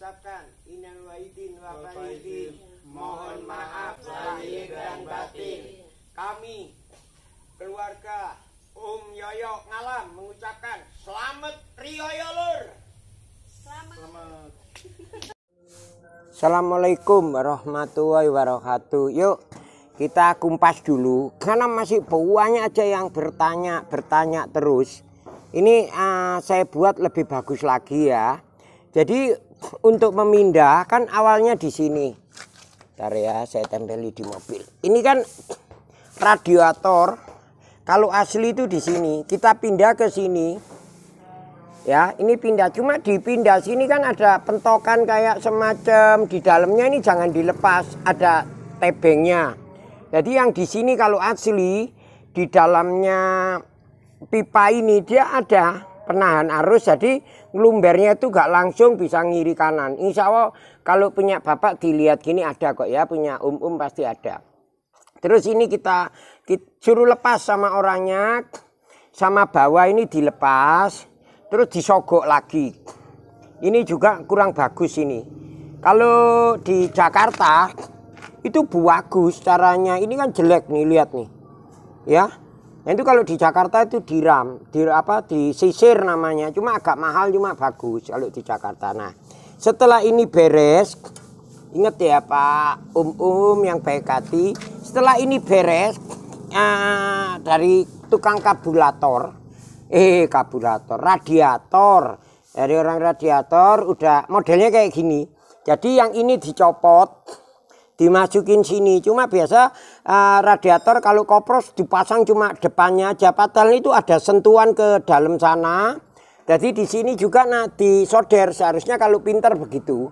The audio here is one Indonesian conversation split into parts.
mengucapkan innal wa'idin wa faidin, mohon maaf lahir dan batin. Kami keluarga Yoyo Ngalam mengucapkan selamat Rioyo Lur. Selamat. Assalamualaikum warahmatullahi wabarakatuh. Yuk kita kumpas dulu karena masih banyak aja yang bertanya terus. Ini saya buat lebih bagus lagi ya. Jadi untuk memindah kan awalnya di sini. Bentar ya, saya tempeli di mobil. Ini kan radiator. Kalau asli itu di sini. Kita pindah ke sini. Ya, ini pindah. Cuma dipindah sini kan ada pentokan kayak semacam di dalamnya ini jangan dilepas. Ada tebengnya. Jadi yang di sini kalau asli di dalamnya pipa ini dia ada penahan arus, jadi ngelumbernya itu gak langsung bisa ngiri kanan. Insya Allah kalau punya bapak dilihat gini ada kok ya, punya pasti ada. Terus ini kita suruh lepas sama orangnya, sama bawah ini dilepas, terus disogok lagi. Ini juga kurang bagus ini. Kalau di Jakarta itu bagus caranya, ini kan jelek nih, lihat nih ya. Nah itu kalau di Jakarta itu disisir namanya, cuma agak mahal cuma bagus kalau di Jakarta. Nah setelah ini beres, ingat ya Pak yang baik hati, setelah ini beres dari tukang radiator, dari orang radiator udah modelnya kayak gini. Jadi yang ini dicopot, dimasukin sini. Cuma biasa radiator kalau kopros dipasang cuma depannya aja, padahal itu ada sentuhan ke dalam sana. Jadi di sini juga disolder, seharusnya kalau pinter begitu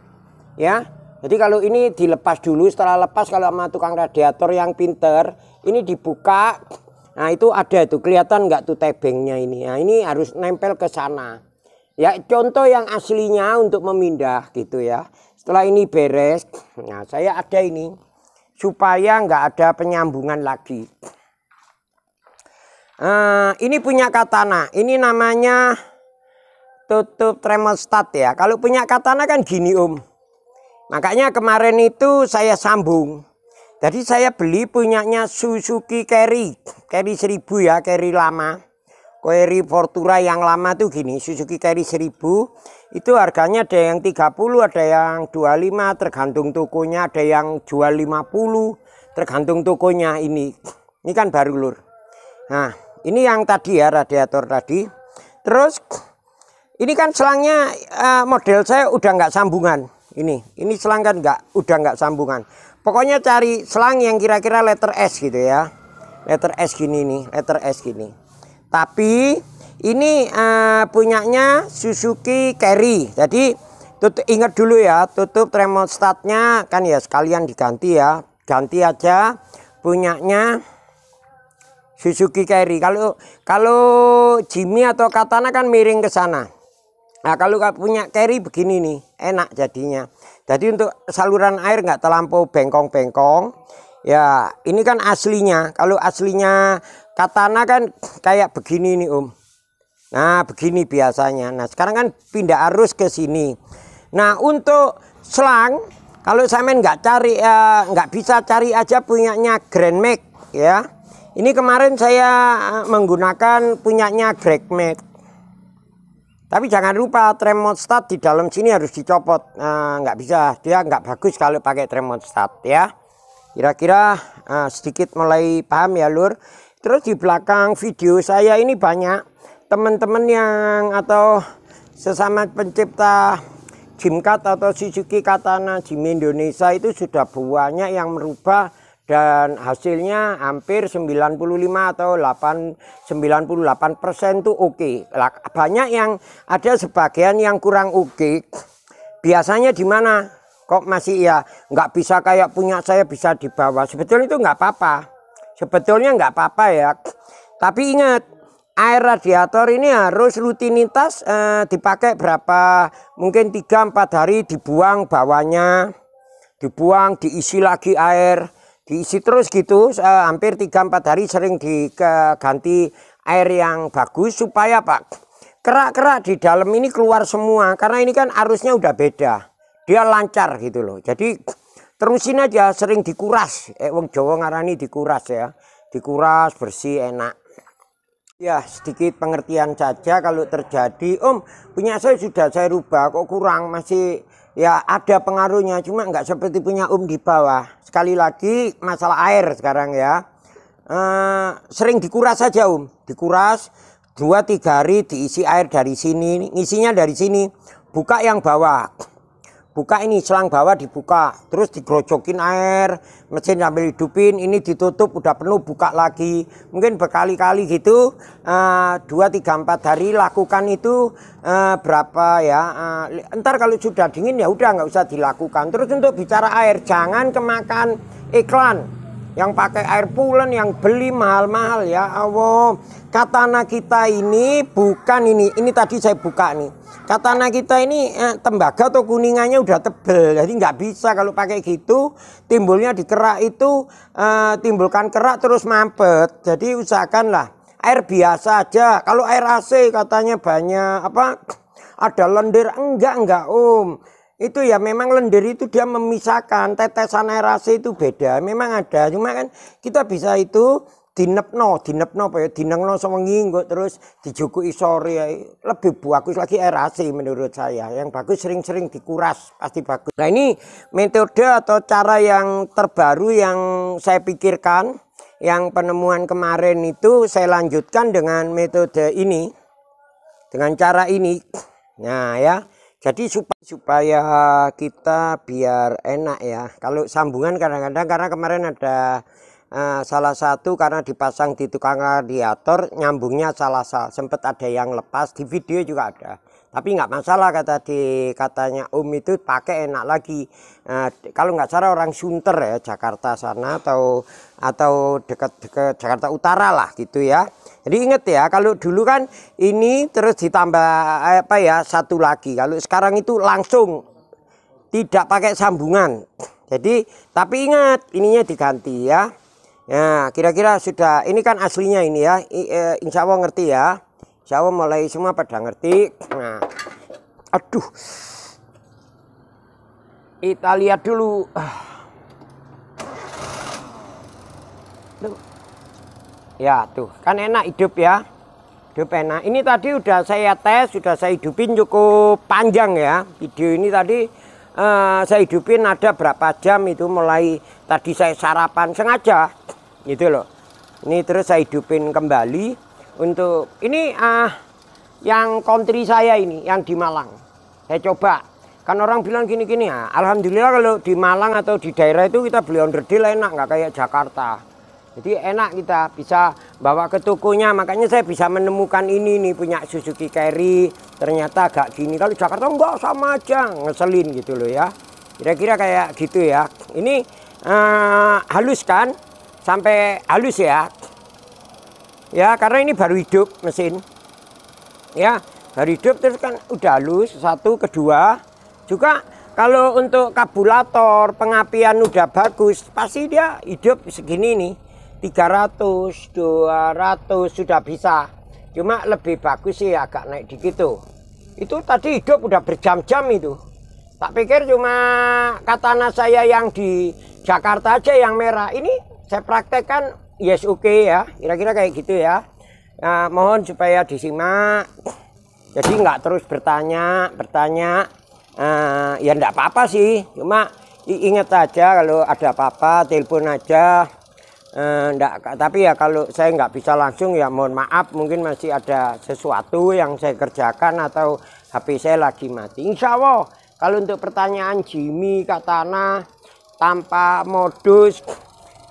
ya. Jadi kalau ini dilepas dulu, setelah lepas kalau sama tukang radiator yang pinter ini dibuka. Nah itu ada itu, kelihatan nggak tuh tebengnya ini. Nah ini harus nempel ke sana ya, contoh yang aslinya untuk memindah gitu ya. Setelah ini beres, nah saya ada ini supaya nggak ada penyambungan lagi. Ini punya katana, ini namanya tutup thermostat ya. Kalau punya katana kan gini Makanya kemarin itu saya sambung. Jadi saya beli punyanya Suzuki Carry 1000 ya, Carry lama. Carry Fortura yang lama tuh gini, Suzuki Carry 1000. Itu harganya ada yang 30, ada yang 25, tergantung tokonya, ada yang jual 50, tergantung tokonya ini. Ini kan baru Lur. Nah, ini yang tadi ya, radiator tadi. Terus ini kan selangnya model saya udah nggak sambungan. Ini selang kan udah nggak sambungan. Pokoknya cari selang yang kira-kira letter S gitu ya. Letter S gini nih, letter S gini. Tapi ini punyanya Suzuki Carry. Jadi ingat dulu ya, tutup thermostatnya kan ya sekalian diganti ya. Ganti aja punyanya Suzuki Carry. Kalau Jimmy atau Katana kan miring ke sana. Nah kalau punya Carry begini nih, enak jadinya. Jadi untuk saluran air nggak terlampau bengkong-bengkong. Ya ini kan aslinya. Kalau aslinya Katana kan kayak begini nih Nah begini biasanya. Nah sekarang kan pindah arus ke sini. Nah untuk selang kalau sampean nggak bisa cari aja punyanya Grand Max ya. Ini kemarin saya menggunakan punyanya Grand Max. Tapi jangan lupa thermostat di dalam sini harus dicopot. Nggak bisa, dia nggak bagus kalau pakai thermostat ya. Kira-kira sedikit mulai paham ya Lur. Terus di belakang video saya ini banyak teman-teman yang atau sesama pencipta Jimcat atau Suzuki Katana Jimmy Indonesia itu sudah banyak yang merubah dan hasilnya hampir 95 atau 98% itu oke. Banyak yang ada sebagian yang kurang oke. Biasanya di mana? Kok masih ya nggak bisa kayak punya saya bisa di bawah. Sebetulnya itu nggak apa-apa. Sebetulnya nggak apa-apa ya. Tapi ingat, air radiator ini harus rutinitas dipakai berapa, mungkin 3-4 hari dibuang bawahnya, dibuang, diisi lagi air, diisi terus gitu, hampir 3-4 hari sering diganti air yang bagus supaya Pak kerak-kerak di dalam ini keluar semua, karena ini kan arusnya udah beda dia lancar gitu loh. Jadi terusin aja, sering dikuras. Wong Jawa ngarani dikuras ya. Dikuras bersih enak. Ya sedikit pengertian saja kalau terjadi, Om punya saya sudah saya rubah kok kurang, masih ya ada pengaruhnya, cuma nggak seperti punya Om di bawah. Sekali lagi masalah air sekarang ya, sering dikuras saja Om, dikuras 2-3 hari diisi air dari sini, ngisinya dari sini, buka yang bawah. Buka ini selang bawah dibuka, terus digrojokin air, mesin sambil hidupin, ini ditutup udah penuh buka lagi. Mungkin berkali-kali gitu, 2-3-4 hari lakukan itu berapa ya. Ntar kalau sudah dingin ya udah nggak usah dilakukan. Terus untuk bicara air, jangan kemakan iklan yang pakai air pulen, yang beli mahal-mahal ya Allah. Katana kita ini bukan ini tadi saya buka nih. Katana kita ini tembaga atau kuningannya udah tebel, jadi nggak bisa kalau pakai gitu. Timbulnya di kerak itu timbulkan kerak terus mampet. Jadi usahakanlah air biasa aja. Kalau air AC katanya banyak ada lendir, enggak Om. Itu ya memang lendir itu dia memisahkan, tetesan air AC itu beda. Memang ada, cuma kan kita bisa itu dinepno apa ya, dinengno sewengi kok terus dijukuki sore ya. Lebih bagus lagi air AC menurut saya. Yang bagus sering-sering dikuras pasti bagus. Nah ini metode atau cara yang terbaru yang saya pikirkan, yang penemuan kemarin itu saya lanjutkan dengan metode ini, dengan cara ini. Nah ya, jadi supaya kita biar enak ya. Kalau sambungan kadang-kadang karena kemarin ada salah satu karena dipasang di tukang radiator nyambungnya salah sempat ada yang lepas, di video juga ada, tapi nggak masalah katanya Om itu pakai enak lagi. Kalau nggak salah orang Sunter ya, Jakarta sana atau dekat Jakarta Utara lah gitu ya. Jadi inget ya, kalau dulu kan ini terus ditambah satu lagi, kalau sekarang itu langsung tidak pakai sambungan. Jadi tapi ingat ininya diganti ya. Nah, kira-kira sudah, ini kan aslinya ini ya, insya Allah ngerti ya. Insya Allah mulai semua pada ngerti. Nah, aduh. Kita lihat dulu. Ya tuh, kan enak hidup ya. Hidup enak. Ini tadi udah saya tes, sudah saya hidupin cukup panjang ya. Video ini tadi saya hidupin ada berapa jam itu, mulai tadi saya sarapan sengaja. Gitu loh. Ini terus saya hidupin kembali untuk ini yang country saya ini yang di Malang. Saya coba. Kan orang bilang gini-gini ya. Alhamdulillah kalau di Malang atau di daerah itu kita beli onderdil enak, nggak kayak Jakarta. Jadi enak kita bisa bawa ke tokonya. Makanya saya bisa menemukan ini nih punya Suzuki Carry. Ternyata agak gini. Kalau Jakarta enggak sama aja, ngeselin gitu loh ya. Kira-kira kayak gitu ya. Ini halus kan? Sampai halus ya. Ya karena ini baru hidup mesin. Ya baru hidup terus kan udah halus. Satu, kedua juga kalau untuk karburator pengapian udah bagus, pasti dia hidup segini nih. 300, 200 sudah bisa. Cuma lebih bagus sih agak naik dikit tuh. Itu tadi hidup udah berjam-jam itu. Tak pikir cuma katana saya yang di Jakarta aja yang merah. Ini saya praktekkan yes oke ya, kira-kira kayak gitu ya. Nah, mohon supaya disimak. Jadi nggak terus bertanya. Ya enggak apa-apa sih. Cuma ingat aja kalau ada apa-apa telepon aja. Tapi ya kalau saya nggak bisa langsung ya mohon maaf, mungkin masih ada sesuatu yang saya kerjakan atau HP saya lagi mati. Insya Allah kalau untuk pertanyaan Jimmy katana tanpa modus,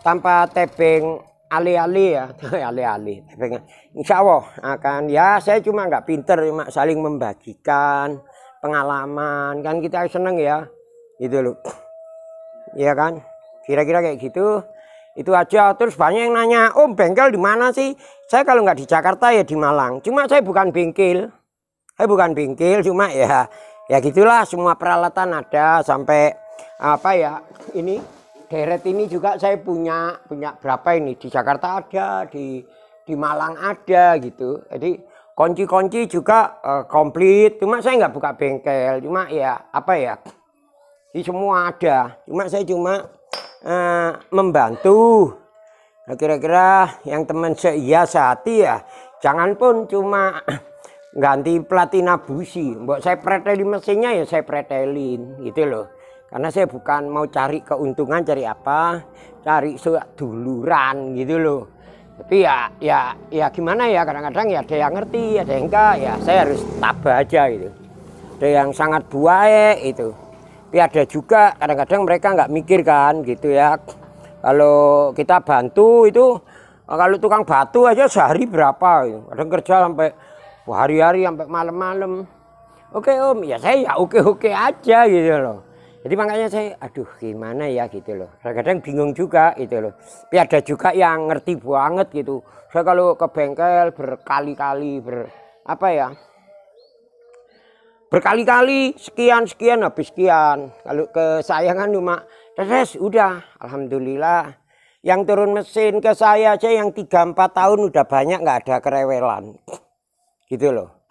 tanpa tebeng ali-ali ya, ali-ali tebeng. Insya Allah akan ya, saya cuma nggak pinter, cuma saling membagikan pengalaman kan, kita seneng ya gitu loh ya kan, kira-kira kayak gitu. Itu aja. Terus banyak yang nanya, Om bengkel di mana sih? Saya kalau nggak di Jakarta ya di Malang. Cuma saya bukan bengkel, cuma ya gitulah, semua peralatan ada sampai ini deret ini juga saya punya berapa ini, di Jakarta ada, di Malang ada gitu. Jadi kunci-kunci juga komplit. Cuma saya nggak buka bengkel, cuma ya Ini semua ada. Saya cuma membantu. Nah, kira-kira yang teman saya hati ya, jangan pun cuma ganti platina busi. Mbok saya preteli mesinnya ya saya pretelin gitu loh. Karena saya bukan mau cari keuntungan, cari apa, cari duluran gitu loh. Tapi ya gimana ya, kadang-kadang ya ada yang ngerti, ada yang enggak, ya saya harus tabah aja gitu. Ada yang sangat buaya itu. Tapi ada juga kadang-kadang mereka nggak mikir kan gitu ya. Kalau kita bantu itu, kalau tukang batu aja sehari berapa gitu. Kadang kerja sampai hari-hari sampai malam-malam. Oke om, ya saya ya oke-oke aja gitu loh. Jadi makanya saya, aduh gimana ya gitu loh. Kadang-kadang bingung juga gitu loh. Tapi ada juga yang ngerti banget gitu. Saya kalau ke bengkel berkali-kali berkali-kali sekian habis sekian. Kalau ke saya kan cuma terus udah alhamdulillah. Yang turun mesin ke saya aja yang 3-4 tahun udah banyak nggak ada kerewelan. Gitu loh.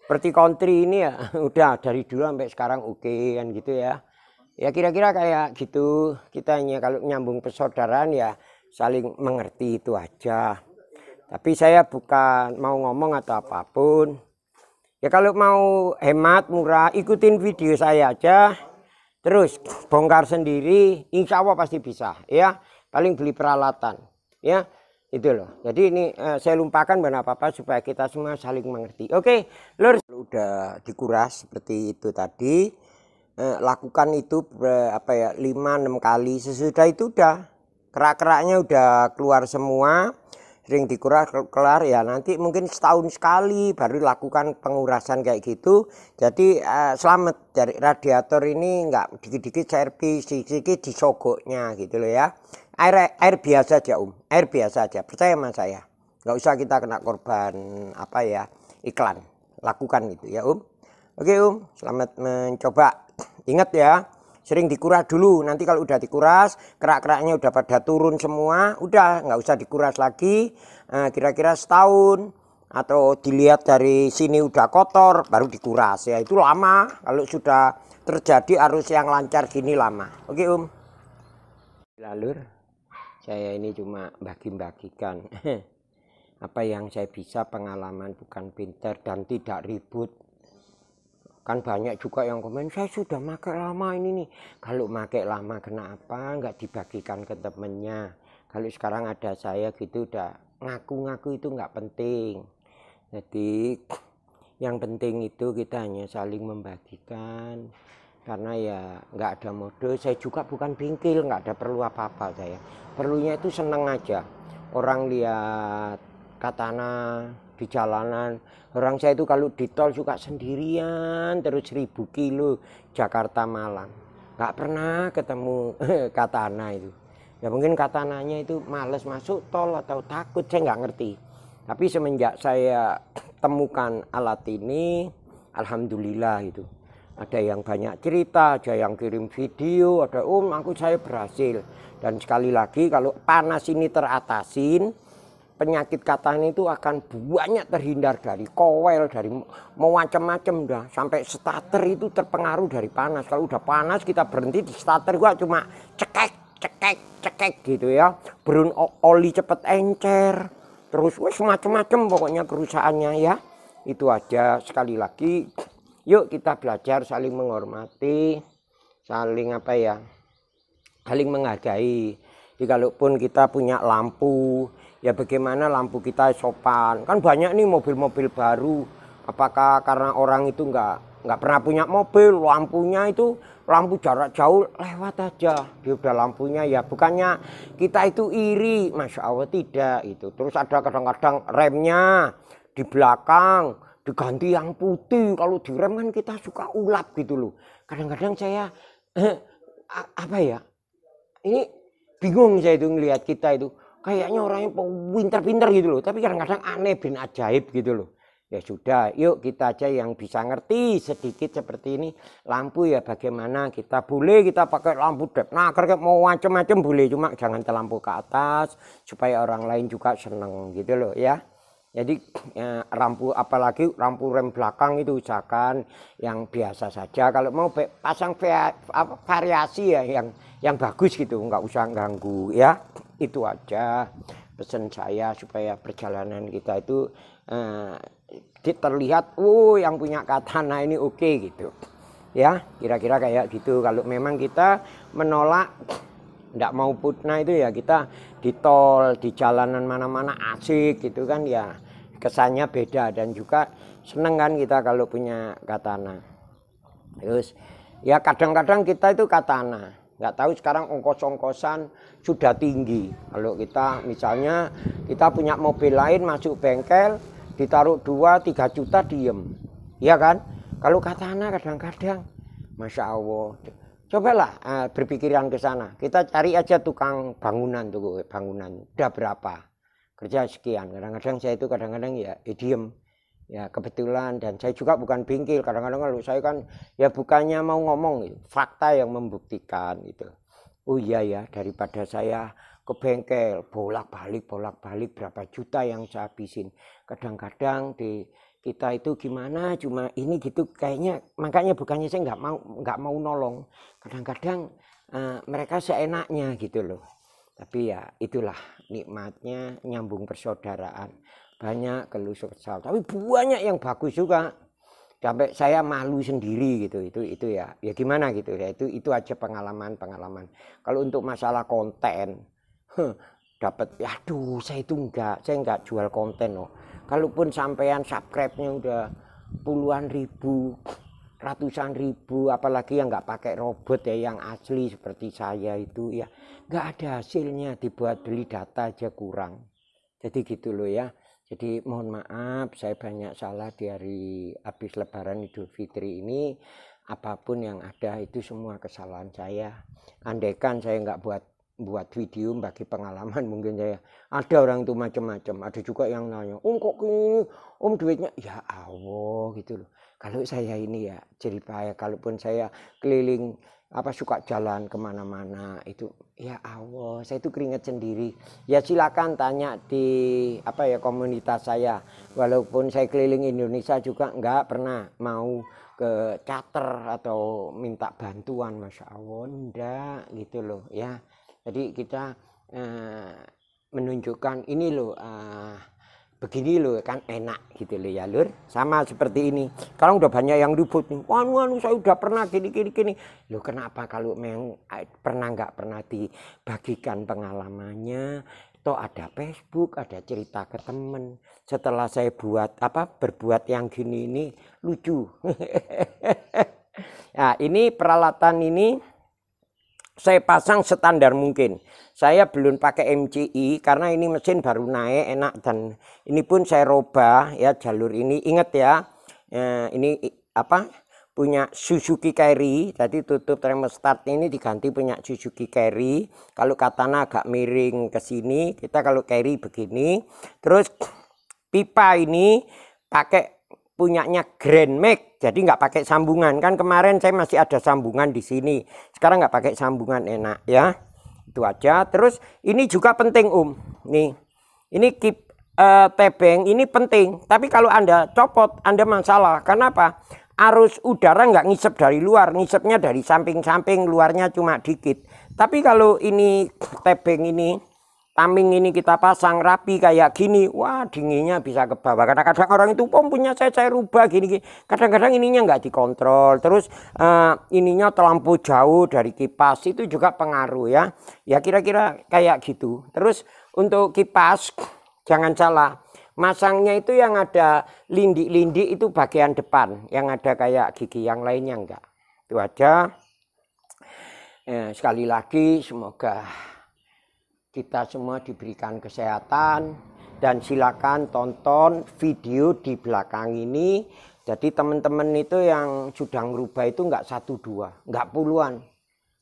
Seperti country ini ya udah dari dulu sampai sekarang oke kan gitu ya. Ya kira-kira kayak gitu, kita hanya kalau nyambung persaudaraan ya saling mengerti itu aja. Tapi saya bukan mau ngomong atau apapun. Ya kalau mau hemat murah ikutin video saya aja. Terus bongkar sendiri insya Allah pasti bisa ya. Paling beli peralatan ya. Itu loh. Jadi ini saya lupakan apa-apa supaya kita semua saling mengerti. Oke, lur udah dikuras seperti itu tadi. Lakukan itu 5-6 kali. Sesudah itu udah kerak-keraknya udah keluar semua, sering dikuras kelar ya, nanti mungkin setahun sekali baru lakukan pengurasan kayak gitu. Jadi selamat dari radiator ini nggak dikit-dikit servis, dikit-dikit disogoknya gitu loh ya. Air biasa aja air biasa aja, percaya sama saya, nggak usah kita kena korban iklan, lakukan itu ya Oke selamat mencoba. Ingat ya, sering dikuras dulu. Nanti kalau udah dikuras, kerak-keraknya udah pada turun semua, udah nggak usah dikuras lagi. Kira-kira setahun atau dilihat dari sini udah kotor, baru dikuras ya. Itu lama. Kalau sudah terjadi arus yang lancar gini lama. Oke Lalu saya ini cuma bagi-bagikan apa yang saya bisa, pengalaman, bukan pinter dan tidak ribut. Kan banyak juga yang komen, saya sudah pakai lama ini nih. Kalau pakai lama kenapa nggak dibagikan ke temennya? Kalau sekarang ada saya gitu udah ngaku-ngaku itu nggak penting. Jadi yang penting itu kita hanya saling membagikan. Karena ya nggak ada mode, saya juga bukan bingkil, nggak ada perlu apa-apa saya. Perlunya itu seneng aja. Orang lihat katana di jalanan, orang saya itu kalau di tol suka sendirian terus 1000 kilo Jakarta Malang, nggak pernah ketemu katana itu. Ya mungkin katananya itu males masuk tol atau takut, saya nggak ngerti. Tapi semenjak saya temukan alat ini, alhamdulillah itu. Ada yang banyak cerita, ada yang kirim video, ada saya berhasil. Dan sekali lagi kalau panas ini teratasin, penyakit katanya itu akan banyak terhindar dari kowel, dari mau macam-macam dah. Sampai starter itu terpengaruh dari panas. Kalau udah panas kita berhenti di starter gua cuma cekek gitu ya. Berun oli cepet encer. Terus wes macam-macam pokoknya kerusakannya ya. Itu aja, sekali lagi yuk kita belajar saling menghormati, saling saling menghargai. Jadi kalaupun kita punya lampu, ya bagaimana lampu kita sopan. Kan banyak nih mobil-mobil baru. Apakah karena orang itu nggak pernah punya mobil, lampunya itu lampu jarak jauh lewat aja. Dia udah lampunya ya, bukannya kita itu iri, Masya Allah tidak itu. Terus ada kadang-kadang remnya di belakang diganti yang putih. Kalau direm kan kita suka ulap gitu loh. Kadang-kadang saya ini bingung saya itu ngelihat kita itu kayaknya orangnya pinter-pinter gitu loh, tapi kadang-kadang aneh bin ajaib gitu loh. Ya sudah, yuk kita aja yang bisa ngerti sedikit seperti ini. Lampu ya bagaimana kita pakai lampu dep. Nah, kalau mau macam-macam boleh, cuma jangan terlampau ke atas supaya orang lain juga seneng gitu loh ya. Jadi rampu, apalagi rampu rem belakang itu usahakan yang biasa saja. Kalau mau pasang variasi ya yang bagus gitu, nggak usah ganggu ya. Itu aja pesan saya supaya perjalanan kita itu terlihat, yang punya Katana ini oke gitu. Ya, kira-kira kayak gitu. Kalau memang kita menolak nggak mau putna itu ya kita di tol, di jalanan mana-mana asik gitu kan ya, kesannya beda. Dan juga seneng kan kita kalau punya Katana. Terus ya kadang-kadang kita itu Katana, nggak tahu sekarang ongkos-ongkosan sudah tinggi. Kalau kita misalnya kita punya mobil lain masuk bengkel ditaruh 2-3 juta diem, ya kan? Kalau Katana kadang-kadang Masya Allah. Cobalah berpikiran ke sana. Kita cari aja tukang bangunan tuh, bangunan udah berapa, kerja sekian. Kadang-kadang saya itu kadang-kadang ya diem. Ya kebetulan, dan saya juga bukan bengkel. Kadang-kadang kalau saya kan ya bukannya mau ngomong, fakta yang membuktikan itu. Oh iya ya, daripada saya ke bengkel bolak-balik berapa juta yang saya habisin. Kadang-kadang di kita itu gimana, cuma ini gitu kayaknya. Makanya bukannya saya nggak mau nolong. Kadang-kadang mereka seenaknya gitu loh. Tapi ya itulah nikmatnya nyambung persaudaraan. Banyak keluh kesal, tapi banyak yang bagus juga. Sampai saya malu sendiri gitu. Itu ya gimana gitu ya. Itu aja pengalaman. Kalau untuk masalah konten, dapat, aduh saya nggak jual konten loh. Kalaupun sampean subscribe-nya udah puluhan ribu, ratusan ribu, apalagi yang nggak pakai robot ya, yang asli seperti saya itu ya nggak ada hasilnya, dibuat beli data aja kurang. Jadi gitu loh ya. Jadi mohon maaf saya banyak salah di hari habis Lebaran Idul Fitri ini. Apapun yang ada itu semua kesalahan saya. Andaikan saya nggak buat video bagi pengalaman, mungkin saya ada orang itu macam-macam. Ada juga yang nanya, kok gini, duitnya, ya Allah gitu loh. Kalau saya ini ya cerita ya, kalaupun saya keliling suka jalan kemana-mana itu, ya Allah, saya itu keringat sendiri. Ya silakan tanya di komunitas saya. Walaupun saya keliling Indonesia juga nggak pernah mau ke charter atau minta bantuan, Masya Allah, enggak gitu loh ya. Jadi kita menunjukkan ini loh, begini loh kan enak gitu loh ya Lur. Sama seperti ini. Sekarang udah banyak yang ribut nih. Wanu saya udah pernah gini. Loh kenapa kalau memang nggak pernah dibagikan pengalamannya? Toh ada Facebook, ada cerita ke temen. Setelah saya berbuat yang gini ini lucu. Nah ini peralatan ini saya pasang standar mungkin. Saya belum pakai MCI karena ini mesin baru naik enak, dan ini pun saya robah ya jalur ini. Ingat ya, ini punya Suzuki Carry. Tadi tutup thermostat ini diganti punya Suzuki Carry. Kalau Katana agak miring ke sini, kita kalau Carry begini. Terus pipa ini pakai punyanya Grand Max, jadi nggak pakai sambungan. Kan kemarin saya masih ada sambungan di sini, sekarang nggak pakai sambungan, enak ya. Itu aja. Terus ini juga penting nih, ini tebeng ini penting. Tapi kalau Anda copot, Anda masalah. Kenapa? Arus udara nggak ngisep dari luar, ngisepnya dari samping-samping, luarnya cuma dikit. Tapi kalau ini tebeng ini, taming ini kita pasang rapi kayak gini, wah dinginnya bisa ke bawah. Kadang-kadang orang itu punya saya rubah gini. Kadang-kadang ininya nggak dikontrol. Terus ininya terlampau jauh dari kipas, itu juga pengaruh ya. Ya kira-kira kayak gitu. Terus untuk kipas jangan salah, masangnya itu yang ada lindik-lindik itu bagian depan, yang ada kayak gigi, yang lainnya enggak. Itu aja. Sekali lagi semoga kita semua diberikan kesehatan, dan silakan tonton video di belakang ini. Jadi teman-teman itu yang sudah ngerubah itu nggak 1-2, nggak puluhan.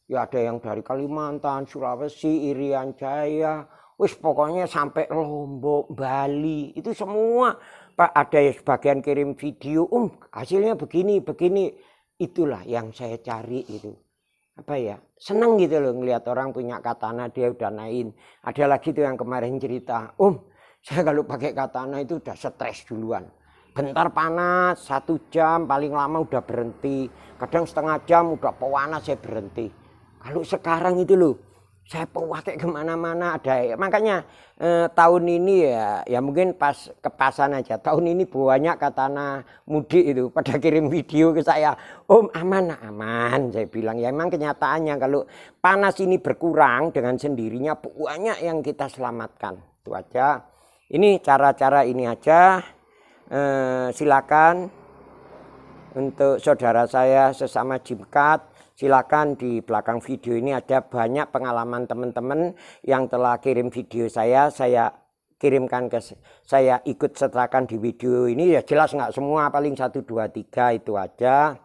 Ya ada yang dari Kalimantan, Sulawesi, Irian Jaya, wis pokoknya sampai Lombok, Bali, itu semua. Pak ada yang sebagian kirim video, hasilnya begini. Itulah yang saya cari itu. Seneng gitu loh ngelihat orang punya Katana dia udah naikin. Ada lagi tuh yang kemarin cerita, Saya kalau pakai katana itu udah stres duluan. Bentar panas, 1 jam paling lama udah berhenti. Kadang setengah jam udah panas saya berhenti. Kalau sekarang itu loh, saya pakai kemana-mana ada. Makanya tahun ini ya mungkin pas kepasan aja. Tahun ini banyak katana mudik itu pada kirim video ke saya. Om aman, aman. Saya bilang ya emang kenyataannya kalau panas ini berkurang dengan sendirinya banyak yang kita selamatkan. Itu aja. Ini cara-cara ini aja. Silakan untuk saudara saya sesama Jimkat, silakan di belakang video ini ada banyak pengalaman teman-teman yang telah kirim video saya kirimkan ke saya, ikut sertakan di video ini. Ya jelas nggak semua, paling 1, 2, 3 itu aja.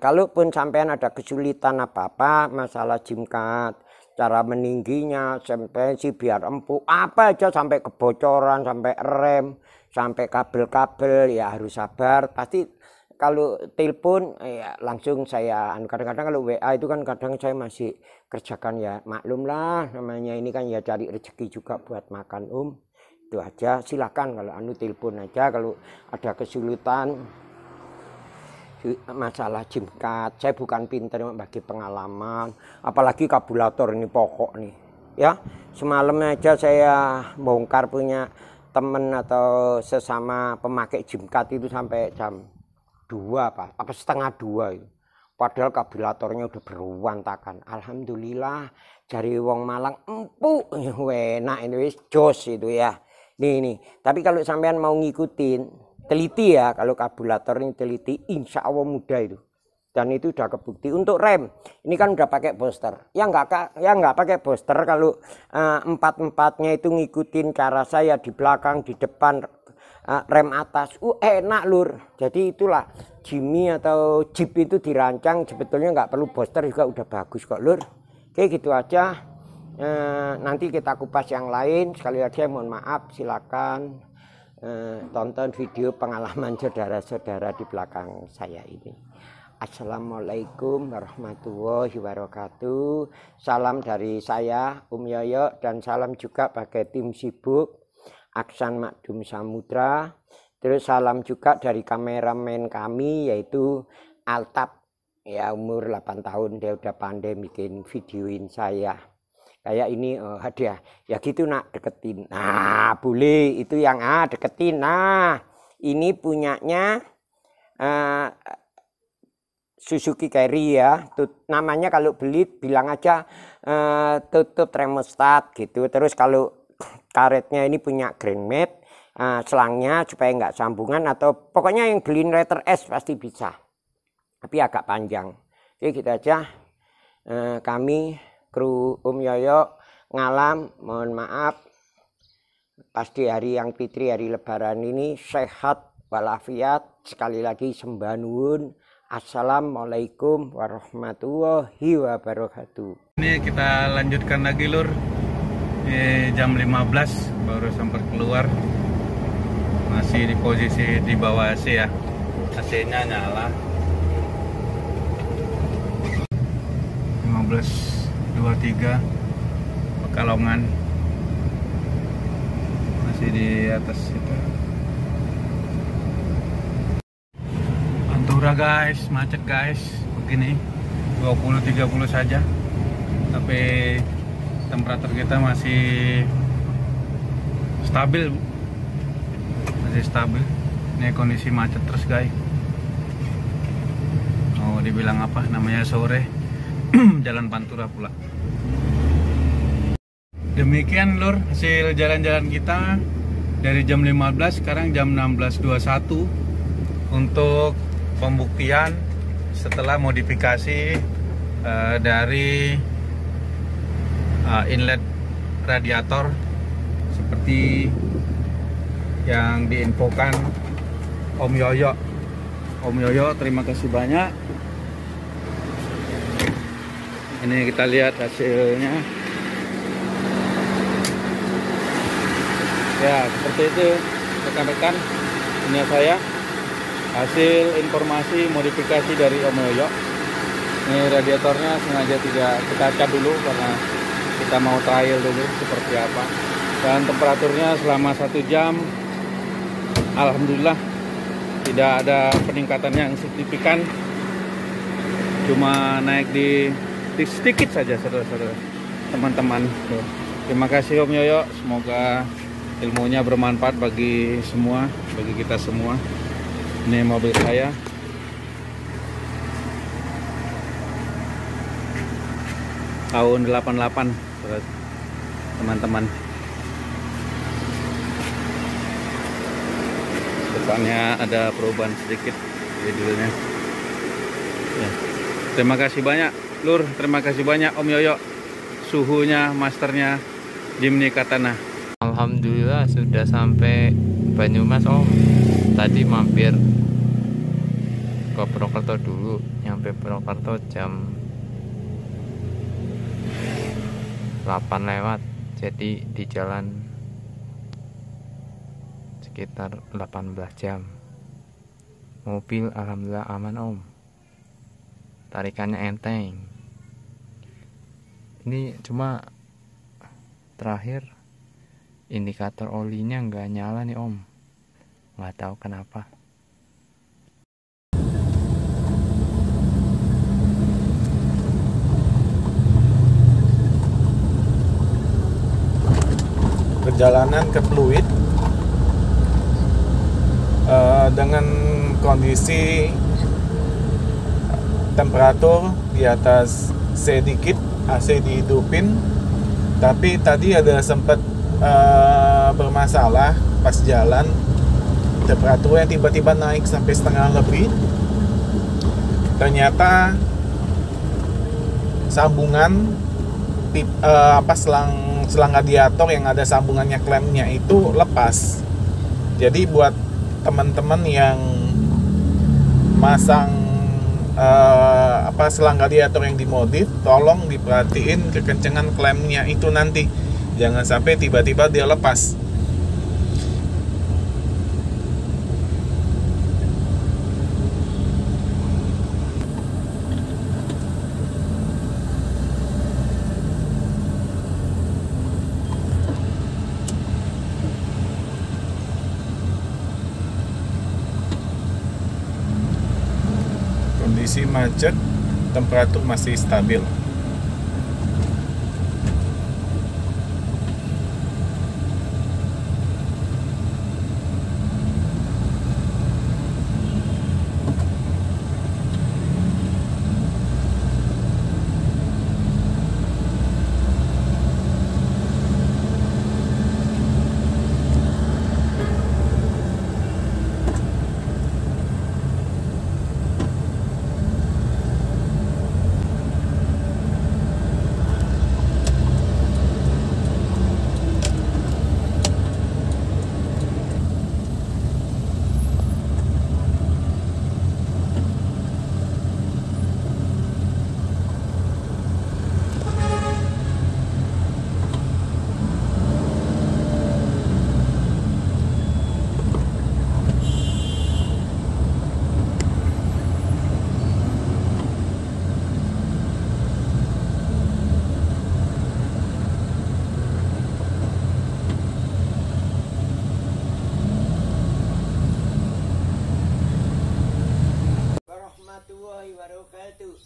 Kalaupun sampean ada kesulitan apa-apa masalah Jimkat, cara meningginya, sampai biar empuk, apa aja sampai kebocoran, sampai rem, sampai kabel-kabel, ya harus sabar. Pasti kalau telepon ya langsung saya, kadang-kadang kalau WA itu kan kadang saya masih kerjakan, ya maklum lah namanya ini kan ya cari rezeki juga buat makan Itu aja, silakan kalau telepon aja kalau ada kesulitan masalah Jimkat. Saya bukan pinter bagi pengalaman, apalagi kabulator ini pokok nih ya. Semalam aja saya bongkar punya temen atau sesama pemakai Jimkat itu sampai jam 2 apa setengah 2 itu. Padahal kabulatornya udah beruantakan. Alhamdulillah dari wong Malang empuk enak ini wis jos itu ya. Nih. Tapi kalau sampean mau ngikutin, teliti ya, kalau kabulator ini teliti, insya Allah mudah itu. Dan itu udah kebukti. Untuk rem, ini kan udah pakai booster. Yang nggak pakai booster, kalau empat-empatnya itu ngikutin cara saya di belakang, di depan, rem atas, enak lur. Jadi itulah Jimmy atau Jeep itu dirancang sebetulnya nggak perlu booster juga udah bagus kok lur. Oke gitu aja. Nanti kita kupas yang lain. Sekali lagi mohon maaf, silakan tonton video pengalaman saudara-saudara di belakang saya ini. Assalamualaikum warahmatullahi wabarakatuh. Salam dari saya Yoyo, dan salam juga bagi tim sibuk Aksan Makdum Samudra. Terus salam juga dari kameramen kami yaitu Altap, ya umur 8 tahun, dia udah pandai bikin videoin saya. Kayak ini hadiah ya gitu nak, deketin. Nah boleh itu yang deketin. Nah ini punyanya Suzuki Carry ya. Namanya kalau beli bilang aja tutup thermostat gitu. Terus kalau karetnya ini punya Grandmate, selangnya supaya nggak sambungan, atau pokoknya yang beli letter S pasti bisa. Tapi agak panjang. Oke gitu aja. Kami kru Yoyo ngalam, mohon maaf pasti hari yang fitri, hari lebaran ini sehat walafiat. Sekali lagi sembah nuwun. Assalamualaikum warahmatullahi wabarakatuh. Ini kita lanjutkan lagi lur. Jam 15 baru sempat keluar. Masih di posisi di bawah AC ya. AC-nya nyala. 15.23 Pekalongan, masih di atas itu. Pantura guys, macet guys, begini 20-30 saja, tapi temperatur kita masih stabil, Ini kondisi macet terus guys. Mau dibilang apa, namanya sore. Jalan Pantura pula. Demikian lur hasil jalan-jalan kita dari jam 15, sekarang jam 16.21 untuk pembuktian setelah modifikasi dari inlet radiator seperti yang diinfokan Om Yoyo. Om Yoyo, terima kasih banyak. Ini kita lihat hasilnya. Ya seperti itu rekan-rekan, ini saya hasil informasi modifikasi dari Om Yoyo. Ini radiatornya sengaja tidak kita cat dulu karena kita mau trial dulu seperti apa. Dan temperaturnya selama 1 jam alhamdulillah tidak ada peningkatan yang signifikan, cuma naik di sedikit saja saudara-saudara, teman-teman. Terima kasih Om Yoyo, semoga ilmunya bermanfaat bagi semua, bagi kita semua. Ini mobil saya. Tahun 88 teman-teman. Depannya ada perubahan sedikit judulnya. Ya. Terima kasih banyak Lur, terima kasih banyak Om Yoyo, suhunya masternya Jimny Katana. Alhamdulillah sudah sampai Banyumas Om. Tadi mampir ke Purwokerto dulu, nyampe Purwokerto jam 8 lewat, jadi di jalan sekitar 18 jam. Mobil alhamdulillah aman Om, tarikannya enteng. Ini cuma terakhir indikator olinya nggak nyala nih Om, nggak tahu kenapa. Perjalanan ke Pluit dengan kondisi temperatur di atas sedikit, AC dihidupin, tapi tadi ada sempat bermasalah pas jalan, temperaturnya tiba-tiba naik sampai setengah lebih. Ternyata sambungan selang radiator yang ada sambungannya klemnya itu lepas. Jadi buat teman-teman yang masang selang radiator yang dimodif, tolong diperhatiin kekencengan klemnya itu nanti, jangan sampai tiba-tiba dia lepas. Kondisi macet, temperatur masih stabil.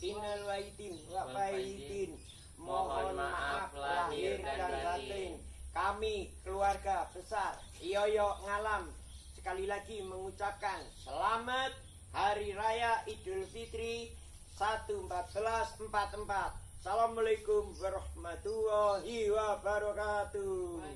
Innal wa'idin wa faidin, mohon maaf lahir dan batin. Kami keluarga besar Yoyo Ngalam sekali lagi mengucapkan selamat Hari Raya Idul Fitri 1444. Assalamualaikum warahmatullahi wabarakatuh.